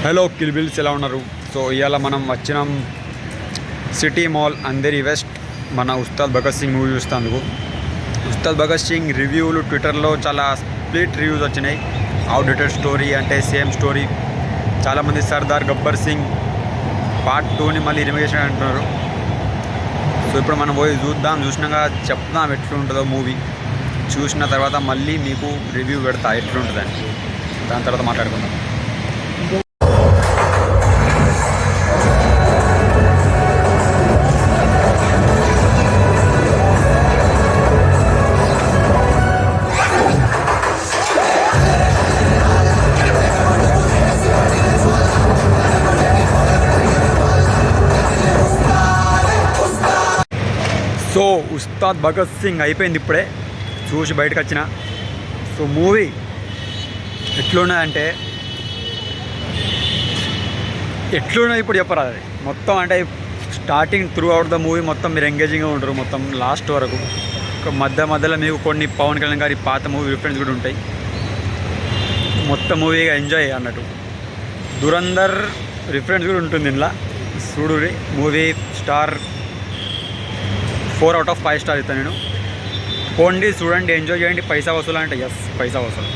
Hello కిల్బిల్స్ ఎలా ఉన్నారు? So ఇవాళ మనం వచ్చినాం సిటీ మాల్ అంధేరి వెస్ట్ మన ఉస్తాద్ భగత్ సింగ్ మూవీ చూస్తాందుకు. ఉస్తాద్ భగత్ సింగ్ రివ్యూలు ట్విట్టర్లో చాలా స్ప్లిట్ రివ్యూస్ వచ్చినాయి. అవుట్డేటెడ్ స్టోరీ అంటే సేమ్ స్టోరీ. చాలామంది సర్దార్ గబ్బర్ సింగ్ పార్ట్ 2ని మళ్ళీ రిమేషన్ అంటున్నారు. సో ఇప్పుడు మనం పోయి చూసినాక చెప్దాం ఎట్లుంటుందో మూవీ. చూసిన తర్వాత మళ్ళీ మీకు రివ్యూ పెడతా ఎట్లుంటుందని. దాని తర్వాత మాట్లాడుకుందాం. సో ఉస్తాద్ భగత్ సింగ్ అయిపోయింది, ఇప్పుడే చూసి బయటకు వచ్చిన. సో మూవీ ఎట్లున్నదంటే ఎట్లున్నది ఇప్పుడు చెప్పరా అది మొత్తం. అంటే starting through out the movie మొత్తం మీరు ఎంగేజింగ్గా ఉంటారు మొత్తం లాస్ట్ వరకు. మధ్యలో మీకు కొన్ని పవన్ కళ్యాణ్ గారి పాత మూవీ రిఫరెన్స్ కూడా ఉంటాయి. మొత్తం మూవీగా ఎంజాయ్ అన్నట్టు. దురంధర్ రిఫరెన్స్ కూడా ఉంటుంది ఇందులో. చూడురి movie star 4 out of 5 star ఇస్తాను నేను. పోండి చూడండి, ఎంజాయ్ చేయండి. పైసా వసూలు అంటే ఎస్, పైసా వసూలు.